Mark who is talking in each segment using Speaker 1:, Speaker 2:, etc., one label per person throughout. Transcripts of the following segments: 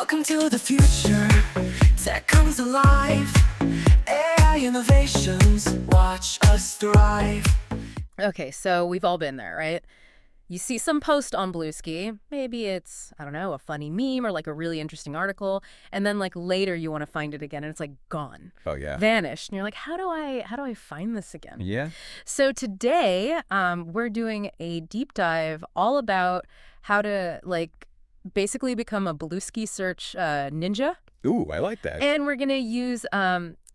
Speaker 1: Welcome to the future. Tech comes alive. AI innovations. Watch us thrive.
Speaker 2: Okay, so we've all been there, right? You see some post on Bluesky, maybe it's, I don't know, a funny meme or like a really interesting article, and then like later you want to find it again and it's like gone.
Speaker 3: Oh, yeah.
Speaker 2: Vanished. And you're like, how do I find this again?
Speaker 3: Yeah.
Speaker 2: So today, we're doing a deep dive all about how to like basically become a Bluesky search ninja.
Speaker 3: Ooh, I like that.
Speaker 2: And we're going to use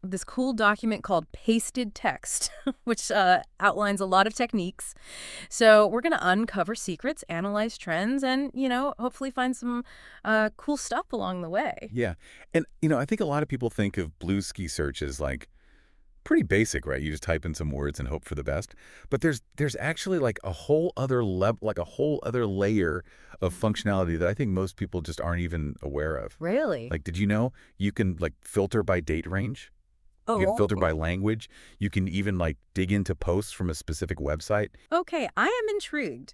Speaker 2: this cool document called Pasted Text, which outlines a lot of techniques. So we're going to uncover secrets, analyze trends, and, hopefully find some cool stuff along the way.
Speaker 3: Yeah. And, I think a lot of people think of Bluesky search as like pretty basic, right? You just type in some words and hope for the best. But there's actually like a whole other layer of functionality that I think most people just aren't even aware of.
Speaker 2: Really?
Speaker 3: Like, did you know you can like filter by date range?
Speaker 2: Oh.
Speaker 3: You can filter by language. You can even like dig into posts from a specific website.
Speaker 2: Okay, I am intrigued.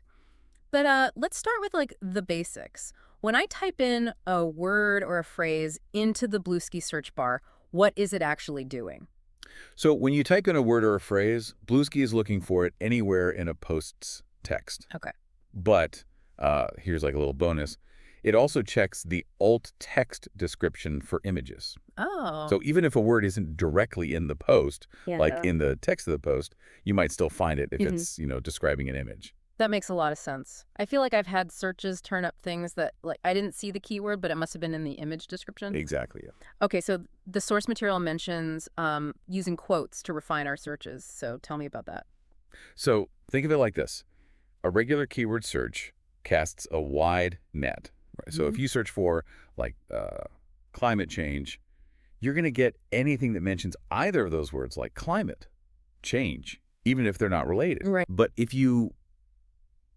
Speaker 2: But let's start with like the basics. When I type in a word or a phrase into the Bluesky search bar, what is it actually doing?
Speaker 3: So when you type in a word or a phrase, Bluesky is looking for it anywhere in a post's text.
Speaker 2: Okay.
Speaker 3: But here's like a little bonus. It also checks the alt text description for images.
Speaker 2: Oh.
Speaker 3: So even if a word isn't directly in the post,
Speaker 2: Yeah.
Speaker 3: like in the text of the post, you might still find it if it's, describing an image.
Speaker 2: That makes a lot of sense. I feel like I've had searches turn up things that, like, I didn't see the keyword, but it must have been in the image description.
Speaker 3: Exactly. Yeah.
Speaker 2: Okay, so the source material mentions using quotes to refine our searches. So tell me about that.
Speaker 3: So think of it like this. A regular keyword search casts a wide net. Right? So if you search for like climate change, you're going to get anything that mentions either of those words, like climate, change, even if they're not related.
Speaker 2: Right.
Speaker 3: But if you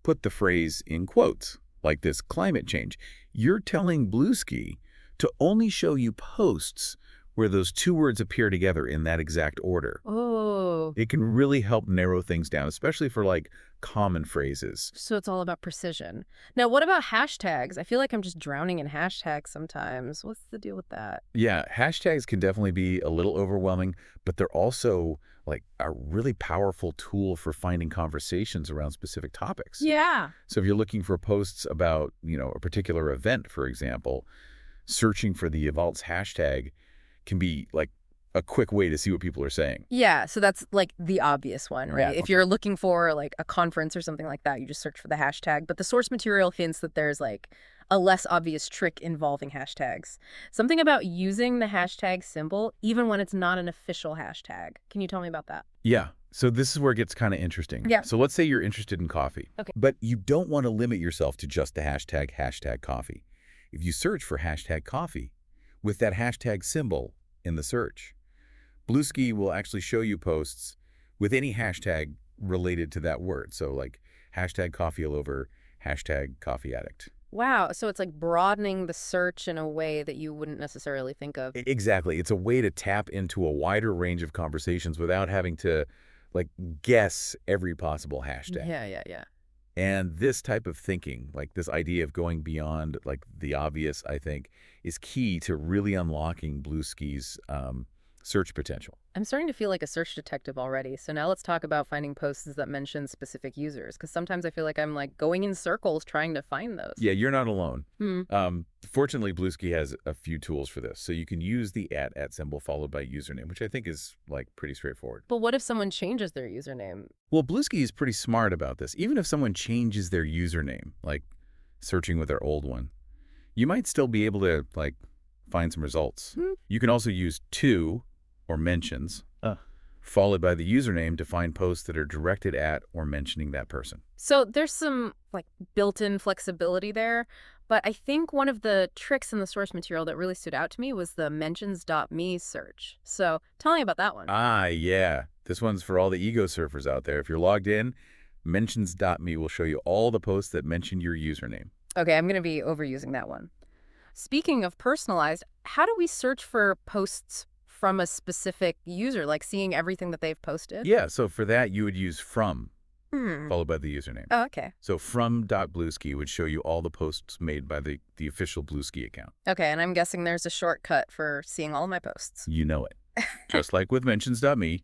Speaker 3: put the phrase in quotes, like this climate change, you're telling Bluesky to only show you posts where those two words appear together in that exact order.
Speaker 2: Oh.
Speaker 3: It can really help narrow things down, especially for like common phrases.
Speaker 2: So it's all about precision. Now, what about hashtags? I feel like I'm just drowning in hashtags sometimes. What's the deal with that?
Speaker 3: Yeah, hashtags can definitely be a little overwhelming, but they're also like a really powerful tool for finding conversations around specific topics.
Speaker 2: Yeah.
Speaker 3: So if you're looking for posts about, a particular event, for example, searching for the events hashtag can be like a quick way to see what people are saying.
Speaker 2: Yeah, so that's like the obvious one, right?
Speaker 3: Yeah.
Speaker 2: If you're looking for like a conference or something like that, you just search for the hashtag. But the source material hints that there's like a less obvious trick involving hashtags. Something about using the hashtag symbol even when it's not an official hashtag. Can you tell me about that?
Speaker 3: Yeah. So this is where it gets kind of interesting.
Speaker 2: Yeah.
Speaker 3: So let's say you're interested in coffee.
Speaker 2: Okay.
Speaker 3: But you don't want to limit yourself to just the hashtag coffee. If you search for hashtag coffee with that hashtag symbol in the search, Bluesky will actually show you posts with any hashtag related to that word. So like hashtag coffee all over, hashtag coffee addict.
Speaker 2: Wow, so it's like broadening the search in a way that you wouldn't necessarily think of.
Speaker 3: Exactly. It's a way to tap into a wider range of conversations without having to like guess every possible hashtag.
Speaker 2: Yeah.
Speaker 3: And this type of thinking, like this idea of going beyond like the obvious, I think, is key to really unlocking Bluesky's search potential.
Speaker 2: I'm starting to feel like a search detective already. So now let's talk about finding posts that mention specific users, because sometimes I feel like I'm like going in circles trying to find those.
Speaker 3: Yeah, you're not alone. Fortunately, Bluesky has a few tools for this. So you can use the @ symbol followed by username, which I think is like pretty straightforward.
Speaker 2: But what if someone changes their username?
Speaker 3: Well, Bluesky is pretty smart about this. Even if someone changes their username, like searching with their old one, you might still be able to like find some results. You can also use to or mentions, followed by the username to find posts that are directed at or mentioning that person.
Speaker 2: So there's some like built-in flexibility there, but I think one of the tricks in the source material that really stood out to me was the mentions.me search. So tell me about that one.
Speaker 3: Ah, yeah. This one's for all the ego surfers out there. If you're logged in, mentions.me will show you all the posts that mention your username.
Speaker 2: Okay, I'm going to be overusing that one. Speaking of personalized, how do we search for posts from a specific user, like seeing everything that they've posted?
Speaker 3: Yeah, so for that, you would use from. followed by the username.
Speaker 2: Oh, okay.
Speaker 3: So from.bluesky would show you all the posts made by the official Bluesky account.
Speaker 2: Okay, and I'm guessing there's a shortcut for seeing all my posts.
Speaker 3: You know it. Just like with mentions.me,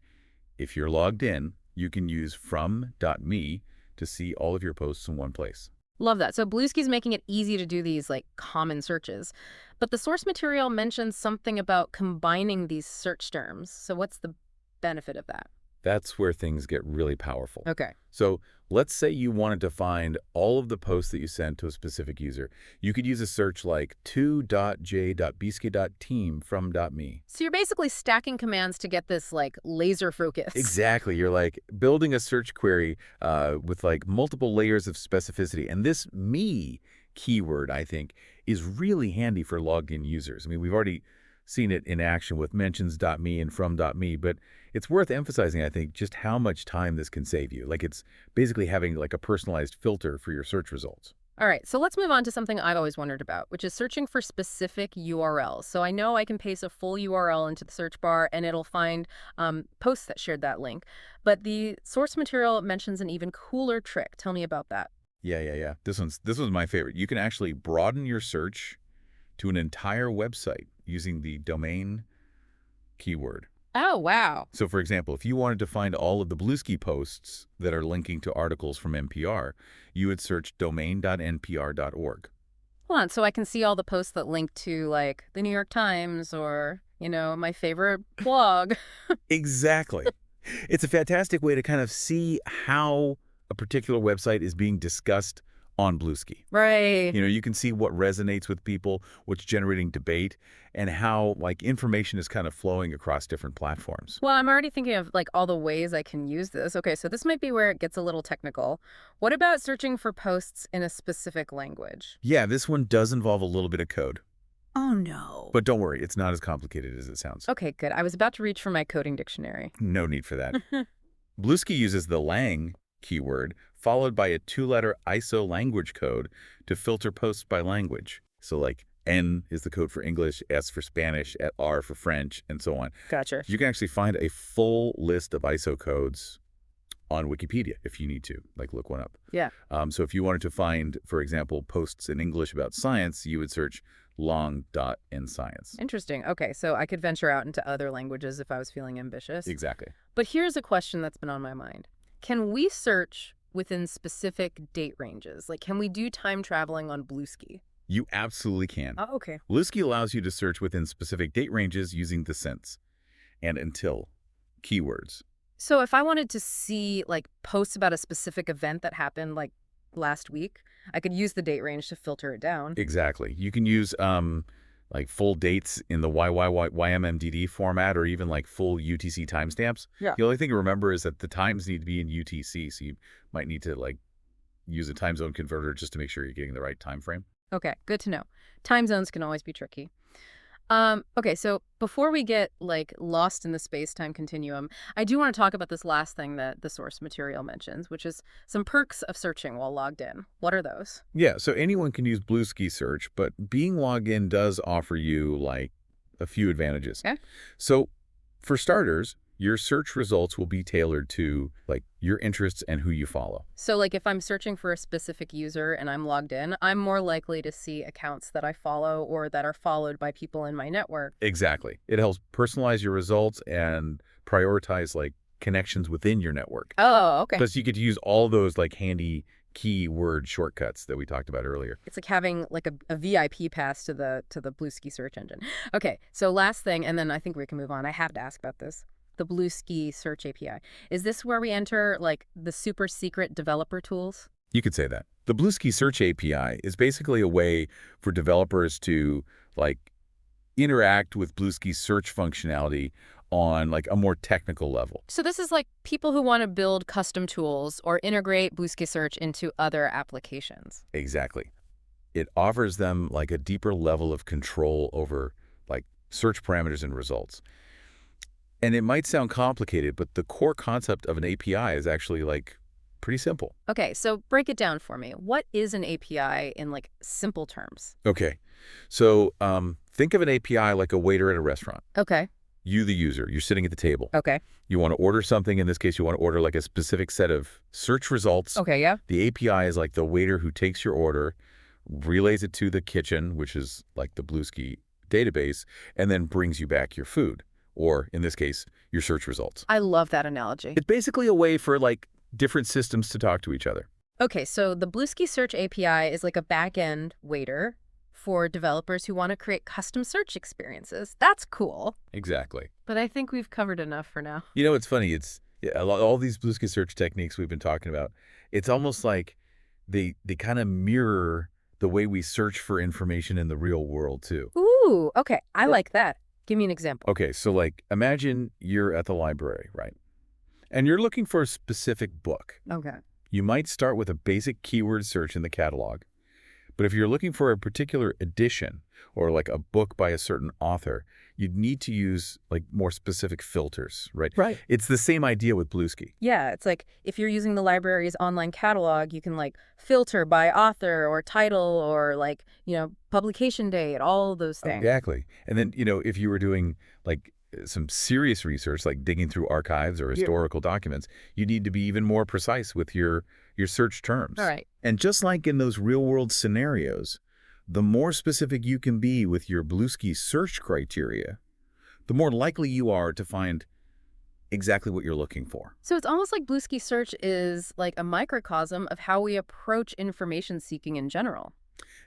Speaker 3: if you're logged in, you can use from.me to see all of your posts in one place.
Speaker 2: Love that. So Bluesky's making it easy to do these like common searches. But the source material mentions something about combining these search terms. So what's the benefit of that?
Speaker 3: That's where things get really powerful.
Speaker 2: Okay.
Speaker 3: So let's say you wanted to find all of the posts that you sent to a specific user. You could use a search like to.j.bski.team from.me.
Speaker 2: So you're basically stacking commands to get this like laser focus.
Speaker 3: Exactly. You're like building a search query with like multiple layers of specificity. And this me keyword, I think, is really handy for logged in users. I mean, we've already seen it in action with mentions.me and from.me, but it's worth emphasizing, I think, just how much time this can save you. Like it's basically having like a personalized filter for your search results.
Speaker 2: All right, so let's move on to something I've always wondered about, which is searching for specific URLs. So I know I can paste a full URL into the search bar and it'll find posts that shared that link. But the source material mentions an even cooler trick. Tell me about that.
Speaker 3: Yeah. This one's my favorite. You can actually broaden your search to an entire website using the domain keyword.
Speaker 2: Oh, wow.
Speaker 3: So, for example, if you wanted to find all of the Bluesky posts that are linking to articles from NPR, you would search domain.npr.org.
Speaker 2: Hold on, so I can see all the posts that link to like the New York Times or, my favorite blog.
Speaker 3: Exactly. It's a fantastic way to kind of see how a particular website is being discussed on Bluesky.
Speaker 2: Right.
Speaker 3: You can see what resonates with people, what's generating debate, and how like information is kind of flowing across different platforms.
Speaker 2: Well, I'm already thinking of like all the ways I can use this. Okay, so this might be where it gets a little technical. What about searching for posts in a specific language?
Speaker 3: Yeah, this one does involve a little bit of code.
Speaker 2: Oh, no.
Speaker 3: But don't worry, it's not as complicated as it sounds.
Speaker 2: Okay, good. I was about to reach for my coding dictionary.
Speaker 3: No need for that. Bluesky uses the lang keyword followed by a 2-letter ISO language code to filter posts by language. So like N is the code for English, S for Spanish, R for French, and so on.
Speaker 2: Gotcha.
Speaker 3: You can actually find a full list of ISO codes on Wikipedia if you need to, like look one up.
Speaker 2: Yeah.
Speaker 3: So if you wanted to find, for example, posts in English about science, you would search long.nscience.
Speaker 2: Interesting. Okay, so I could venture out into other languages if I was feeling ambitious.
Speaker 3: Exactly.
Speaker 2: But here's a question that's been on my mind. Can we search within specific date ranges? Like, can we do time traveling on Bluesky?
Speaker 3: You absolutely can.
Speaker 2: Oh, okay.
Speaker 3: Bluesky allows you to search within specific date ranges using the since and until keywords.
Speaker 2: So if I wanted to see, like, posts about a specific event that happened, like, last week, I could use the date range to filter it down.
Speaker 3: Exactly. You can use like full dates in the YMMDD format or even like full UTC timestamps.
Speaker 2: Yeah.
Speaker 3: The only thing to remember is that the times need to be in UTC, so you might need to like use a time zone converter just to make sure you're getting the right time frame.
Speaker 2: Okay, good to know. Time zones can always be tricky. Okay, so before we get like lost in the space-time continuum, I do want to talk about this last thing that the source material mentions, which is some perks of searching while logged in. What are those?
Speaker 3: Yeah, so anyone can use Bluesky search, but being logged in does offer you like a few advantages.
Speaker 2: Okay.
Speaker 3: So for starters, your search results will be tailored to like your interests and who you follow.
Speaker 2: So like if I'm searching for a specific user and I'm logged in, I'm more likely to see accounts that I follow or that are followed by people in my network.
Speaker 3: Exactly. It helps personalize your results and prioritize like connections within your network.
Speaker 2: Oh, okay.
Speaker 3: Plus you get to use all those like handy keyword shortcuts that we talked about earlier.
Speaker 2: It's like having like a VIP pass to the Bluesky search engine. Okay, so last thing, and then I think we can move on. I have to ask about this. The Bluesky search API. Is this where we enter like the super secret developer tools?
Speaker 3: You could say that. The Bluesky search API is basically a way for developers to like interact with Bluesky search functionality on like a more technical level.
Speaker 2: So this is like people who want to build custom tools or integrate Bluesky search into other applications.
Speaker 3: Exactly. It offers them like a deeper level of control over like search parameters and results. And it might sound complicated, but the core concept of an API is actually like pretty simple.
Speaker 2: Okay, so break it down for me. What is an API in like simple terms?
Speaker 3: Okay. So think of an API like a waiter at a restaurant.
Speaker 2: Okay.
Speaker 3: You, the user, you're sitting at the table.
Speaker 2: Okay.
Speaker 3: You want to order something. In this case, you want to order like a specific set of search results.
Speaker 2: Okay, yeah.
Speaker 3: The API is like the waiter who takes your order, relays it to the kitchen, which is like the Bluesky database, and then brings you back your food, or in this case, your search results.
Speaker 2: I love that analogy.
Speaker 3: It's basically a way for like different systems to talk to each other.
Speaker 2: Okay, so the Bluesky Search API is like a back-end waiter for developers who want to create custom search experiences. That's cool.
Speaker 3: Exactly.
Speaker 2: But I think we've covered enough for now.
Speaker 3: You know, it's funny. It's all these Bluesky search techniques we've been talking about. It's almost like they kind of mirror the way we search for information in the real world too.
Speaker 2: Ooh, okay. I like that. Give me an example.
Speaker 3: Okay, so like imagine you're at the library, right? And you're looking for a specific book.
Speaker 2: Okay.
Speaker 3: You might start with a basic keyword search in the catalog. But if you're looking for a particular edition or like a book by a certain author, you'd need to use like more specific filters, right?
Speaker 2: Right.
Speaker 3: It's the same idea with Bluesky.
Speaker 2: Yeah, it's like if you're using the library's online catalog, you can like filter by author or title or like, publication date, all those things.
Speaker 3: Exactly. And then, if you were doing like some serious research, like digging through archives or historical documents, you need to be even more precise with your search terms.
Speaker 2: All right.
Speaker 3: And just like in those real-world scenarios, the more specific you can be with your Bluesky search criteria, the more likely you are to find exactly what you're looking for.
Speaker 2: So it's almost like Bluesky Search is like a microcosm of how we approach information seeking in general.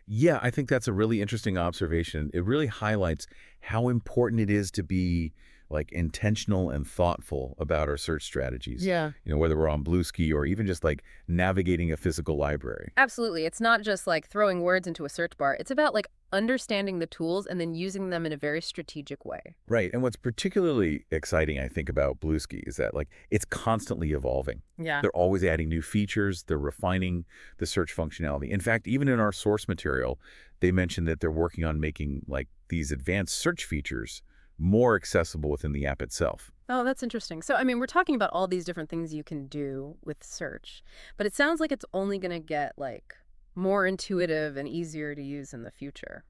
Speaker 3: Yeah, I think that's a really interesting observation. It really highlights how important it is to be like intentional and thoughtful about our search strategies.
Speaker 2: Yeah.
Speaker 3: Whether we're on Bluesky or even just like navigating a physical library.
Speaker 2: Absolutely. It's not just like throwing words into a search bar. It's about like understanding the tools and then using them in a very strategic way.
Speaker 3: Right. And what's particularly exciting, I think, about Bluesky is that like it's constantly evolving.
Speaker 2: Yeah.
Speaker 3: They're always adding new features. They're refining the search functionality. In fact, even in our source material, they mentioned that they're working on making like these advanced search features more accessible within the app itself.
Speaker 2: Oh, that's interesting. So, I mean, we're talking about all these different things you can do with search, but it sounds like it's only going to get like more intuitive and easier to use in the future.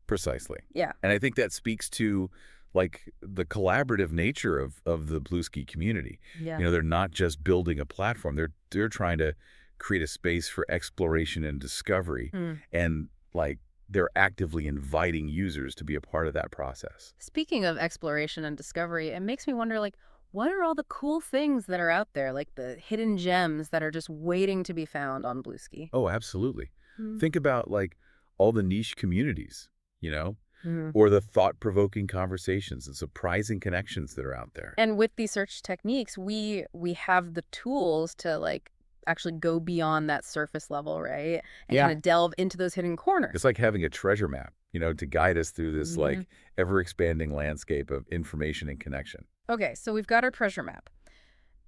Speaker 3: Precisely.
Speaker 2: Yeah.
Speaker 3: And I think that speaks to like the collaborative nature of the Bluesky community.
Speaker 2: Yeah.
Speaker 3: They're not just building a platform. They're trying to create a space for exploration and discovery. And like they're actively inviting users to be a part of that process.
Speaker 2: Speaking of exploration and discovery, it makes me wonder, like, what are all the cool things that are out there, like the hidden gems that are just waiting to be found on Bluesky?
Speaker 3: Oh, absolutely.
Speaker 2: Hmm.
Speaker 3: Think about like all the niche communities, or the thought-provoking conversations and surprising connections that are out there.
Speaker 2: And with these search techniques, we have the tools to like actually go beyond that surface level, right? And kind of delve into those hidden corners.
Speaker 3: It's like having a treasure map, to guide us through this like ever-expanding landscape of information and connection.
Speaker 2: Okay, so we've got our treasure map.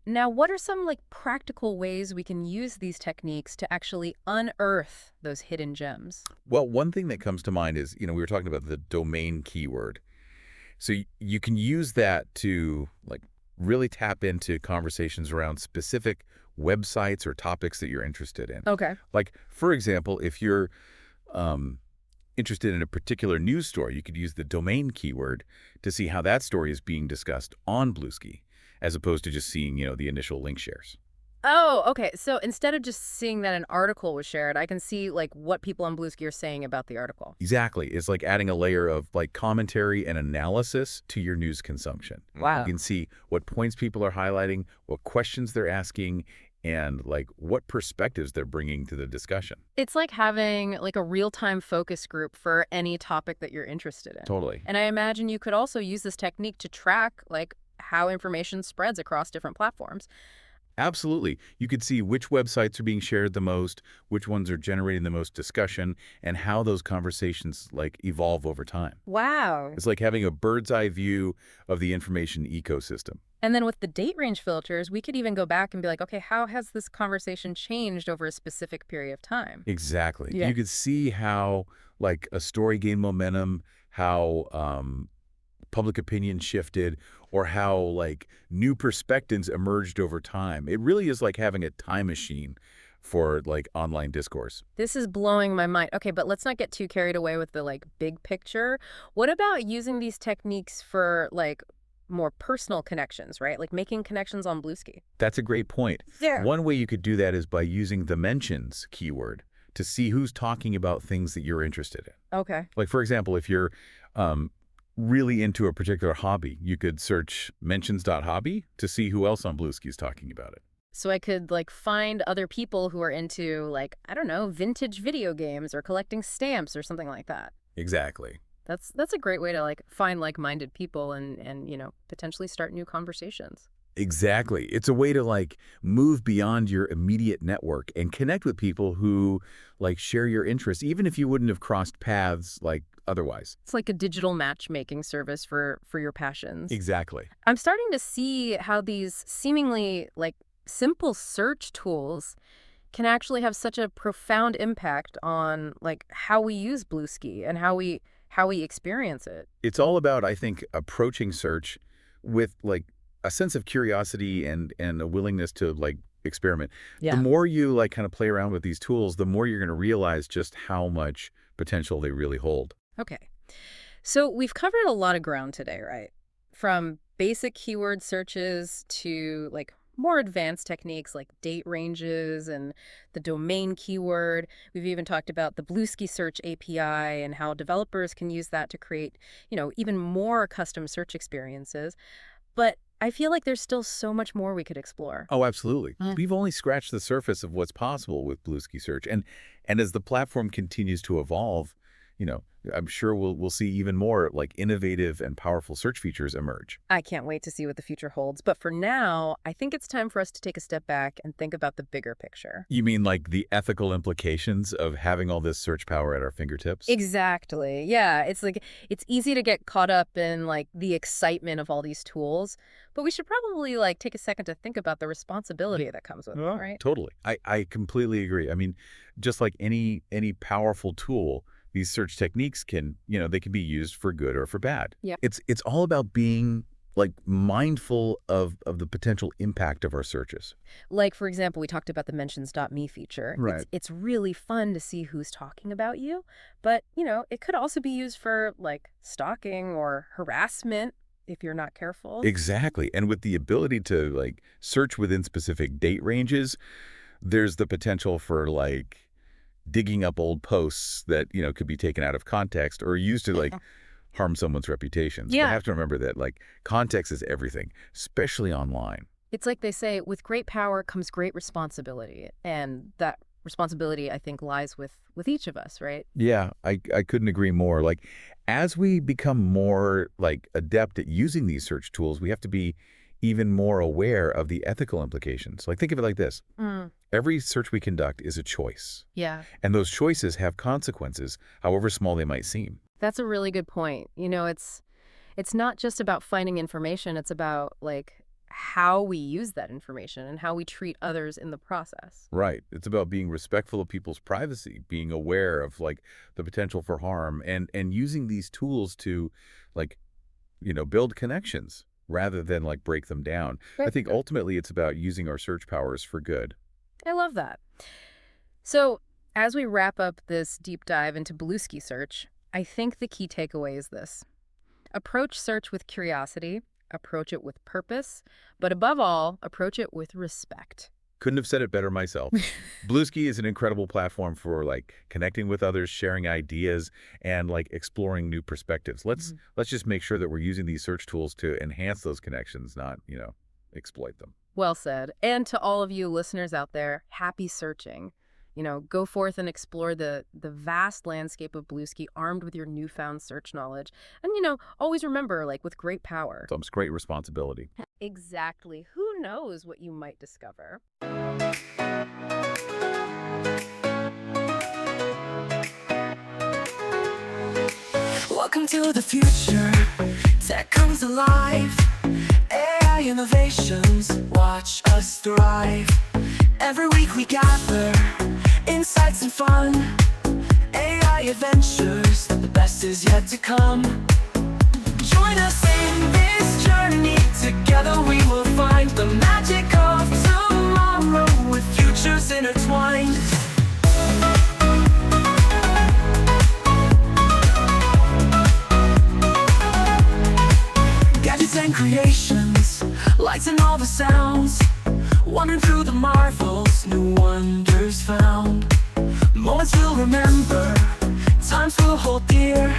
Speaker 2: Now, what are some like practical ways we can use these techniques to actually unearth those hidden gems?
Speaker 3: Well, one thing that comes to mind is, we were talking about the domain keyword. So you can use that to like really tap into conversations around specific websites or topics that you're interested in.
Speaker 2: Okay.
Speaker 3: Like, for example, if you're interested in a particular news story, you could use the domain keyword to see how that story is being discussed on Bluesky, as opposed to just seeing, the initial link shares.
Speaker 2: Oh, okay. So instead of just seeing that an article was shared, I can see like what people on Bluesky are saying about the article.
Speaker 3: Exactly. It's like adding a layer of like commentary and analysis to your news consumption.
Speaker 2: Wow.
Speaker 3: You can see what points people are highlighting, what questions they're asking, and like what perspectives they're bringing to the discussion.
Speaker 2: It's like having like a real-time focus group for any topic that you're interested in.
Speaker 3: Totally.
Speaker 2: And I imagine you could also use this technique to track like how information spreads across different platforms.
Speaker 3: Absolutely. You could see which websites are being shared the most, which ones are generating the most discussion, and how those conversations like evolve over time.
Speaker 2: Wow.
Speaker 3: It's like having a bird's eye view of the information ecosystem.
Speaker 2: And then with the date range filters, we could even go back and be like, okay, how has this conversation changed over a specific period of time?
Speaker 3: Exactly.
Speaker 2: Yeah.
Speaker 3: You could see how like a story gained momentum, how public opinion shifted, or how like new perspectives emerged over time. It really is like having a time machine for like online discourse.
Speaker 2: This is blowing my mind. Okay, but let's not get too carried away with the like big picture. What about using these techniques for like more personal connections, right? Like making connections on Bluesky.
Speaker 3: That's a great point.
Speaker 2: Yeah.
Speaker 3: One way you could do that is by using the mentions keyword to see who's talking about things that you're interested in.
Speaker 2: Okay.
Speaker 3: Like, for example, if you're really into a particular hobby, you could search mentions.hobby to see who else on Bluesky is talking about it.
Speaker 2: So I could like find other people who are into like, I don't know, vintage video games or collecting stamps or something like that.
Speaker 3: Exactly.
Speaker 2: That's a great way to like find like-minded people and you know, potentially start new conversations.
Speaker 3: Exactly. It's a way to like move beyond your immediate network and connect with people who like share your interests, even if you wouldn't have crossed paths like otherwise.
Speaker 2: It's like a digital matchmaking service for your passions.
Speaker 3: Exactly.
Speaker 2: I'm starting to see how these seemingly like simple search tools can actually have such a profound impact on like how we use Bluesky and how we experience it.
Speaker 3: It's all about, I think, approaching search with like a sense of curiosity and a willingness to like experiment.
Speaker 2: Yeah.
Speaker 3: The more you like kind of play around with these tools, the more you're going to realize just how much potential they really hold.
Speaker 2: Okay. So we've covered a lot of ground today, right? From basic keyword searches to like more advanced techniques like date ranges and the domain keyword. We've even talked about the Bluesky Search API and how developers can use that to create, you know, even more custom search experiences. But I feel like there's still so much more we could explore.
Speaker 3: Oh, absolutely.
Speaker 2: Mm.
Speaker 3: We've only scratched the surface of what's possible with Bluesky Search. And as the platform continues to evolve, you know, I'm sure we'll see even more like innovative and powerful search features emerge.
Speaker 2: I can't wait to see what the future holds. But for now, I think it's time for us to take a step back and think about the bigger picture.
Speaker 3: You mean like the ethical implications of having all this search power at our fingertips?
Speaker 2: Exactly. Yeah. It's like, it's easy to get caught up in like the excitement of all these tools, but we should probably like take a second to think about the responsibility that comes with it, right?
Speaker 3: Totally. I completely agree. I mean, just like any powerful tool, these search techniques can, you know, they can be used for good or for bad.
Speaker 2: Yeah.
Speaker 3: It's all about being like mindful of the potential impact of our searches.
Speaker 2: Like, for example, we talked about the mentions.me feature.
Speaker 3: Right.
Speaker 2: It's really fun to see who's talking about you, but, you know, it could also be used for like stalking or harassment if you're not careful.
Speaker 3: Exactly. And with the ability to like search within specific date ranges, there's the potential for like digging up old posts that, you know, could be taken out of context or used to like harm someone's reputations.
Speaker 2: Yeah.
Speaker 3: But I have to remember that like context is everything, especially online.
Speaker 2: It's like they say, with great power comes great responsibility. And that responsibility, I think, lies with each of us, right?
Speaker 3: Yeah, I couldn't agree more. Like, as we become more like adept at using these search tools, we have to be even more aware of the ethical implications. Like, think of it like this. Every search we conduct is a choice.
Speaker 2: Yeah.
Speaker 3: And those choices have consequences, however small they might seem.
Speaker 2: That's a really good point. You know, it's not just about finding information. It's about like how we use that information and how we treat others in the process.
Speaker 3: Right. It's about being respectful of people's privacy, being aware of like the potential for harm and using these tools to like, you know, build connections rather than like break them down. I think ultimately it's about using our search powers for good.
Speaker 2: I love that. So as we wrap up this deep dive into Bluesky Search, I think the key takeaway is this. Approach search with curiosity, approach it with purpose, but above all, approach it with respect.
Speaker 3: Couldn't have said it better myself. Bluesky is an incredible platform for like connecting with others, sharing ideas, and like exploring new perspectives. Let's just make sure that we're using these search tools to enhance those connections, not, you know, exploit them.
Speaker 2: Well said. And to all of you listeners out there, happy searching. You know, go forth and explore the vast landscape of Bluesky armed with your newfound search knowledge. And, you know, always remember, like, with great power
Speaker 3: Comes great responsibility.
Speaker 2: Exactly. Who knows what you might discover?
Speaker 1: Welcome to the future. Tech comes alive. AI innovations, watch us thrive. Every week we gather insights and fun. AI adventures, the best is yet to come. Join us in this journey. Together we will find the magic of tomorrow with futures intertwined. Gadgets and creations, lights and all the sounds, wandering through the marvels, new wonders found. Moments we'll remember, times we'll hold dear.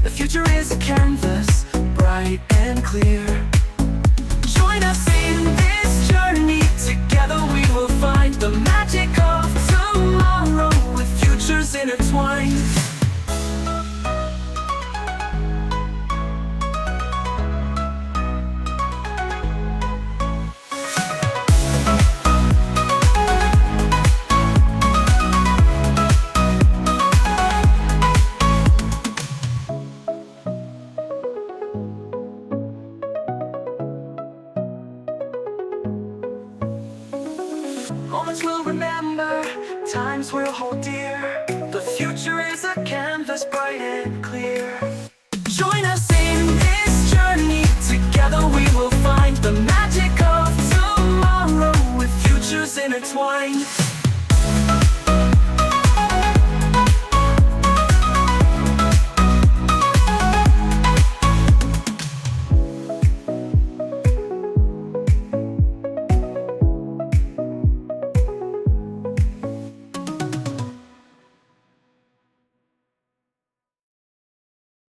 Speaker 1: The future is a canvas, bright and clear. Join us in this journey, together we will find the magic of tomorrow with futures intertwined. Moments we'll remember, times we'll hold dear. The future is a canvas bright and